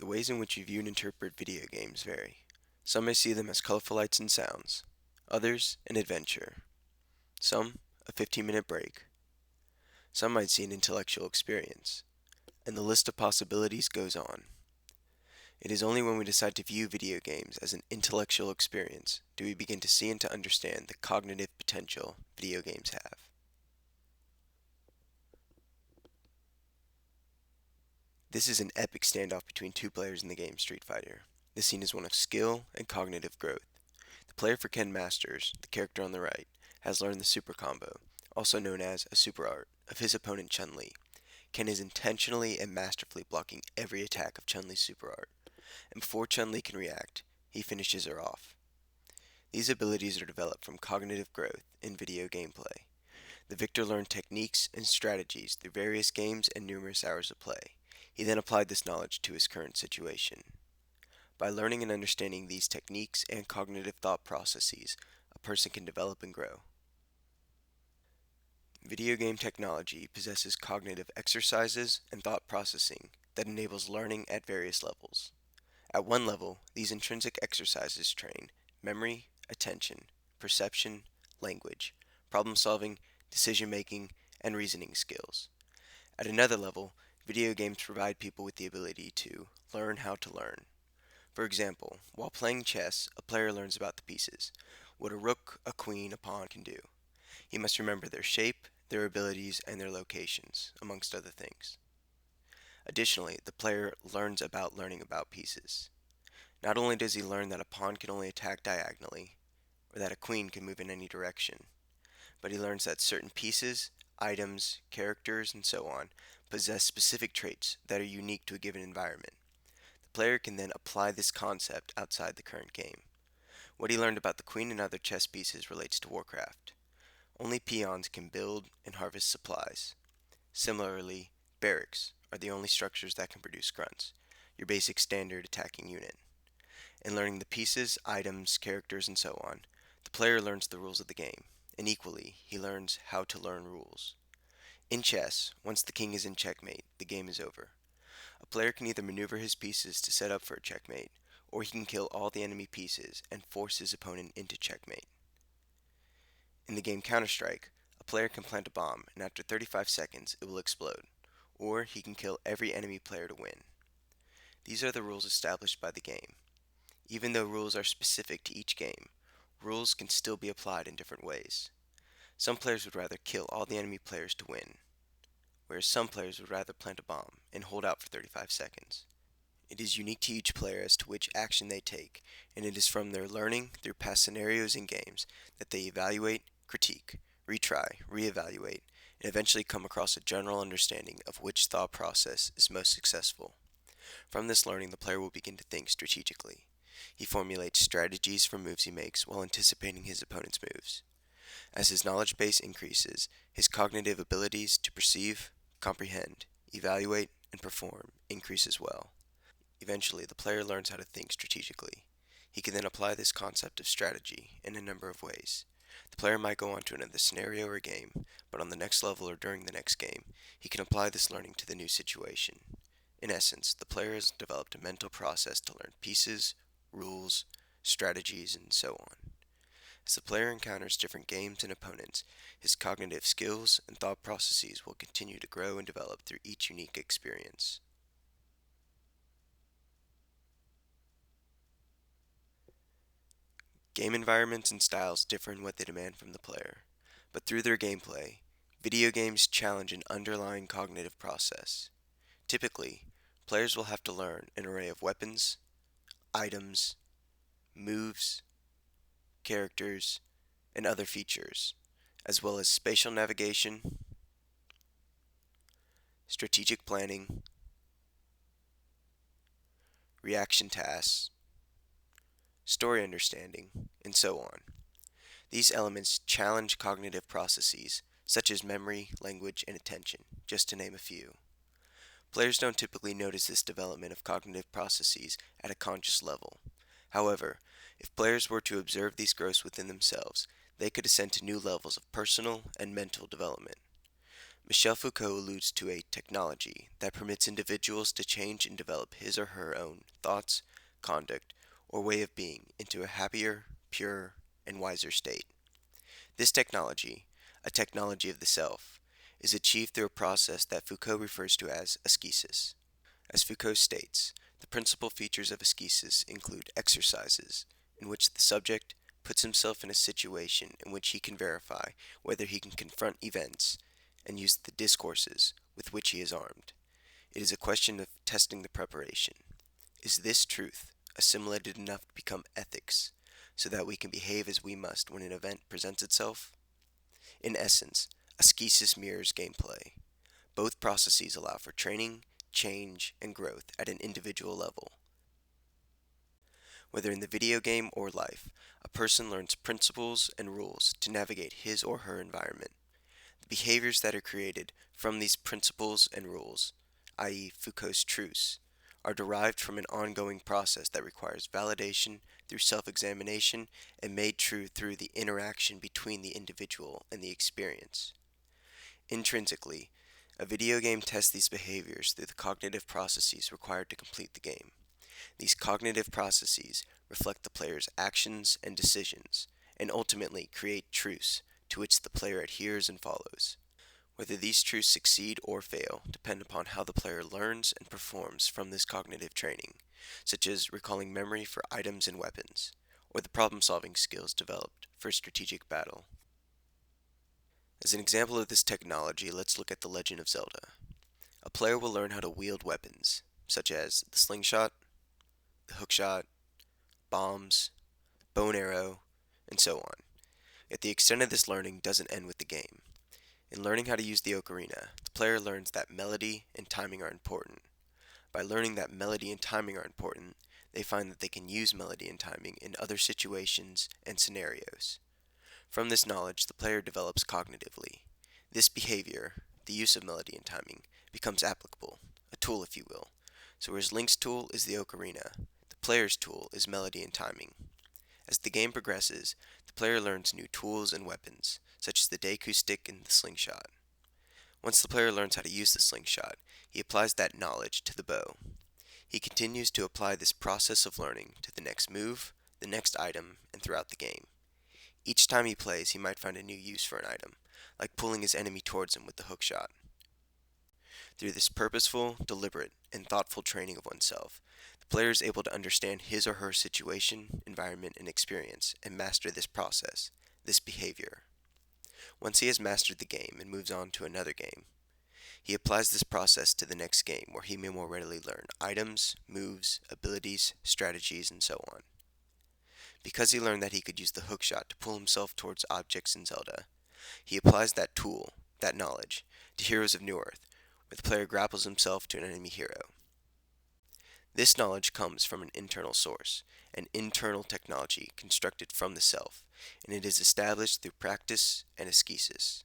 The ways in which you view and interpret video games vary. Some may see them as colorful lights and sounds, others an adventure, some a 15-minute break, some might see an intellectual experience, and the list of possibilities goes on. It is only when we decide to view video games as an intellectual experience do we begin to see and to understand the cognitive potential video games have. This is an epic standoff between two players in the game Street Fighter. The scene is one of skill and cognitive growth. The player for Ken Masters, the character on the right, has learned the super combo, also known as a super art, of his opponent Chun-Li. Ken is intentionally and masterfully blocking every attack of Chun-Li's super art, and before Chun-Li can react, he finishes her off. These abilities are developed from cognitive growth in video gameplay. The victor learned techniques and strategies through various games and numerous hours of play. He then applied this knowledge to his current situation. By learning and understanding these techniques and cognitive thought processes, a person can develop and grow. Video game technology possesses cognitive exercises and thought processing that enables learning at various levels. At one level, these intrinsic exercises train memory, attention, perception, language, problem solving, decision making, and reasoning skills. At another level, video games provide people with the ability to learn how to learn. For example, while playing chess, a player learns about the pieces, what a rook, a queen, a pawn can do. He must remember their shape, their abilities, and their locations, amongst other things. Additionally, the player learns about learning about pieces. Not only does he learn that a pawn can only attack diagonally, or that a queen can move in any direction, but he learns that certain pieces, items, characters, and so on possess specific traits that are unique to a given environment. The player can then apply this concept outside the current game. What he learned about the queen and other chess pieces relates to Warcraft. Only peons can build and harvest supplies. Similarly, barracks are the only structures that can produce grunts, your basic standard attacking unit. In learning the pieces, items, characters, and so on, the player learns the rules of the game, and equally, he learns how to learn rules. In chess, once the king is in checkmate, the game is over. A player can either maneuver his pieces to set up for a checkmate, or he can kill all the enemy pieces and force his opponent into checkmate. In the game Counter-Strike, a player can plant a bomb, and after 35 seconds, it will explode, or he can kill every enemy player to win. These are the rules established by the game. Even though rules are specific to each game, rules can still be applied in different ways. Some players would rather kill all the enemy players to win, whereas some players would rather plant a bomb and hold out for 35 seconds. It is unique to each player as to which action they take, and it is from their learning through past scenarios and games that they evaluate, critique, retry, reevaluate, and eventually come across a general understanding of which thought process is most successful. From this learning, the player will begin to think strategically. He formulates strategies for moves he makes while anticipating his opponent's moves. As his knowledge base increases, his cognitive abilities to perceive, comprehend, evaluate, and perform increase as well. Eventually, the player learns how to think strategically. He can then apply this concept of strategy in a number of ways. The player might go on to another scenario or game, but on the next level or during the next game, he can apply this learning to the new situation. In essence, the player has developed a mental process to learn pieces, rules, strategies, and so on. As the player encounters different games and opponents, his cognitive skills and thought processes will continue to grow and develop through each unique experience. Game environments and styles differ in what they demand from the player, but through their gameplay, video games challenge an underlying cognitive process. Typically, players will have to learn an array of weapons, items, moves, characters, and other features, as well as spatial navigation, strategic planning, reaction tasks, story understanding, and so on. These elements challenge cognitive processes such as memory, language, and attention, just to name a few. Players don't typically notice this development of cognitive processes at a conscious level. However, if players were to observe these growths within themselves, they could ascend to new levels of personal and mental development. Michel Foucault alludes to a technology that permits individuals to change and develop his or her own thoughts, conduct, or way of being into a happier, purer, and wiser state. This technology, a technology of the self, is achieved through a process that Foucault refers to as ascesis. As Foucault states, the principal features of ascesis include exercises, in which the subject puts himself in a situation in which he can verify whether he can confront events and use the discourses with which he is armed. It is a question of testing the preparation. Is this truth assimilated enough to become ethics, so that we can behave as we must when an event presents itself? In essence, ascesis mirrors gameplay. Both processes allow for training, change, and growth at an individual level. Whether in the video game or life, a person learns principles and rules to navigate his or her environment. The behaviors that are created from these principles and rules, i.e., Foucault's truths, are derived from an ongoing process that requires validation through self examination and made true through the interaction between the individual and the experience. Intrinsically, a video game tests these behaviors through the cognitive processes required to complete the game. These cognitive processes reflect the player's actions and decisions, and ultimately create truths to which the player adheres and follows. Whether these truths succeed or fail depend upon how the player learns and performs from this cognitive training, such as recalling memory for items and weapons, or the problem-solving skills developed for strategic battle. As an example of this technology, let's look at The Legend of Zelda. A player will learn how to wield weapons, such as the slingshot, the hookshot, bombs, bow and arrow, and so on. Yet the extent of this learning doesn't end with the game. In learning how to use the ocarina, the player learns that melody and timing are important. By learning that melody and timing are important, they find that they can use melody and timing in other situations and scenarios. From this knowledge, the player develops cognitively. This behavior, the use of melody and timing, becomes applicable, a tool if you will. So whereas Link's tool is the ocarina, the player's tool is melody and timing. As the game progresses, the player learns new tools and weapons, such as the Deku stick and the slingshot. Once the player learns how to use the slingshot, he applies that knowledge to the bow. He continues to apply this process of learning to the next move, the next item, and throughout the game. Each time he plays, he might find a new use for an item, like pulling his enemy towards him with the hookshot. Through this purposeful, deliberate, and thoughtful training of oneself, the player is able to understand his or her situation, environment, and experience, and master this process, this behavior. Once he has mastered the game and moves on to another game, he applies this process to the next game where he may more readily learn items, moves, abilities, strategies, and so on. Because he learned that he could use the hookshot to pull himself towards objects in Zelda, he applies that tool, that knowledge, to Heroes of New Earth, where the player grapples himself to an enemy hero. This knowledge comes from an internal source, an internal technology constructed from the self, and it is established through practice and ascesis.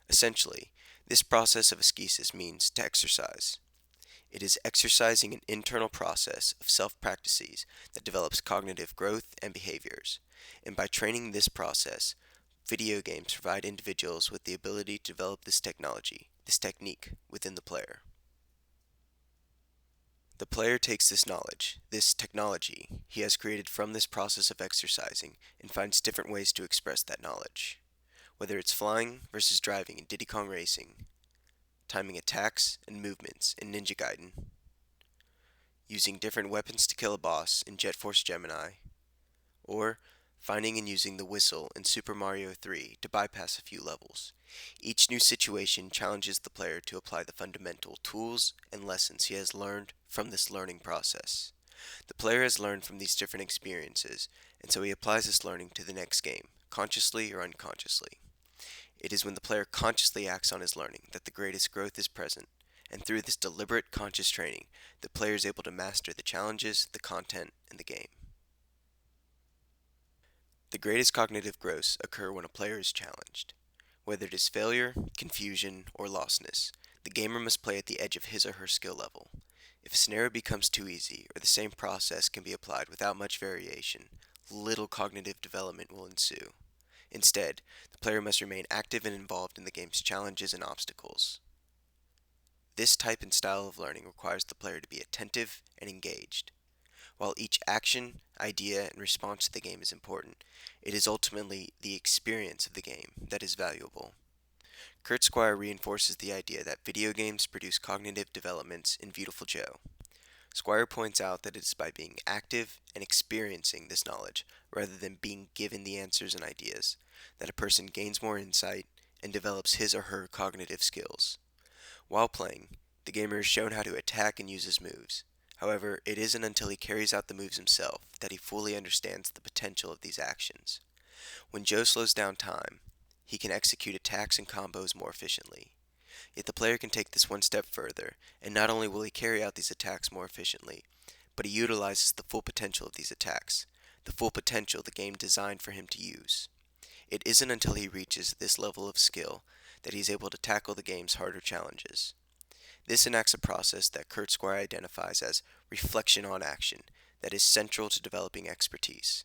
Essentially, this process of ascesis means to exercise. It is exercising an internal process of self-practices that develops cognitive growth and behaviors, and by training this process, video games provide individuals with the ability to develop this technology, this technique, within the player. The player takes this knowledge, this technology he has created from this process of exercising, and finds different ways to express that knowledge. Whether it's flying versus driving in Diddy Kong Racing, timing attacks and movements in Ninja Gaiden, using different weapons to kill a boss in Jet Force Gemini, or finding and using the whistle in Super Mario 3 to bypass a few levels. Each new situation challenges the player to apply the fundamental tools and lessons he has learned from this learning process. The player has learned from these different experiences, and so he applies this learning to the next game, consciously or unconsciously. It is when the player consciously acts on his learning that the greatest growth is present, and through this deliberate conscious training, the player is able to master the challenges, the content, and the game. The greatest cognitive growths occur when a player is challenged. Whether it is failure, confusion, or lostness, the gamer must play at the edge of his or her skill level. If a scenario becomes too easy, or the same process can be applied without much variation, little cognitive development will ensue. Instead, the player must remain active and involved in the game's challenges and obstacles. This type and style of learning requires the player to be attentive and engaged. While each action, idea, and response to the game is important, it is ultimately the experience of the game that is valuable. Kurt Squire reinforces the idea that video games produce cognitive developments in Beautiful Joe. Squire points out that it is by being active and experiencing this knowledge, rather than being given the answers and ideas, that a person gains more insight and develops his or her cognitive skills. While playing, the gamer is shown how to attack and use his moves. However, it isn't until he carries out the moves himself that he fully understands the potential of these actions. When Joe slows down time, he can execute attacks and combos more efficiently. Yet the player can take this one step further, and not only will he carry out these attacks more efficiently, but he utilizes the full potential of these attacks, the full potential the game designed for him to use. It isn't until he reaches this level of skill that he is able to tackle the game's harder challenges. This enacts a process that Kurt Squire identifies as reflection on action that is central to developing expertise.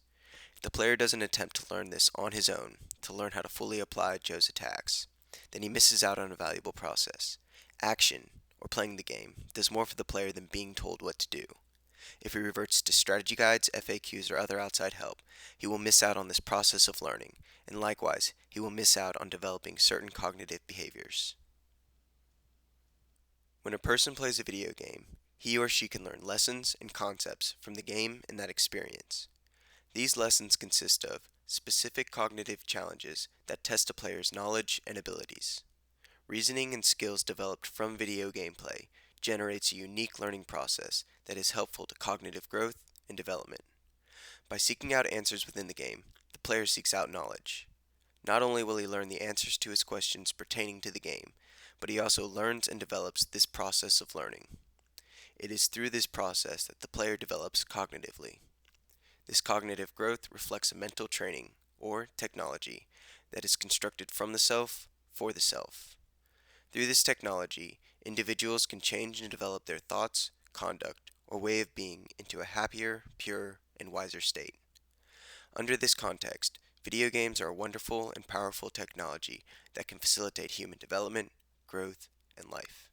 If the player doesn't attempt to learn this on his own, to learn how to fully apply Joe's attacks, then he misses out on a valuable process. Action, or playing the game, does more for the player than being told what to do. If he reverts to strategy guides, FAQs, or other outside help, he will miss out on this process of learning, and likewise, he will miss out on developing certain cognitive behaviors. When a person plays a video game, he or she can learn lessons and concepts from the game and that experience. These lessons consist of specific cognitive challenges that test a player's knowledge and abilities. Reasoning and skills developed from video gameplay generates a unique learning process that is helpful to cognitive growth and development. By seeking out answers within the game, the player seeks out knowledge. Not only will he learn the answers to his questions pertaining to the game, but he also learns and develops this process of learning. It is through this process that the player develops cognitively. This cognitive growth reflects a mental training, or technology, that is constructed from the self for the self. Through this technology, individuals can change and develop their thoughts, conduct, or way of being into a happier, purer, and wiser state. Under this context, video games are a wonderful and powerful technology that can facilitate human development, growth, and life.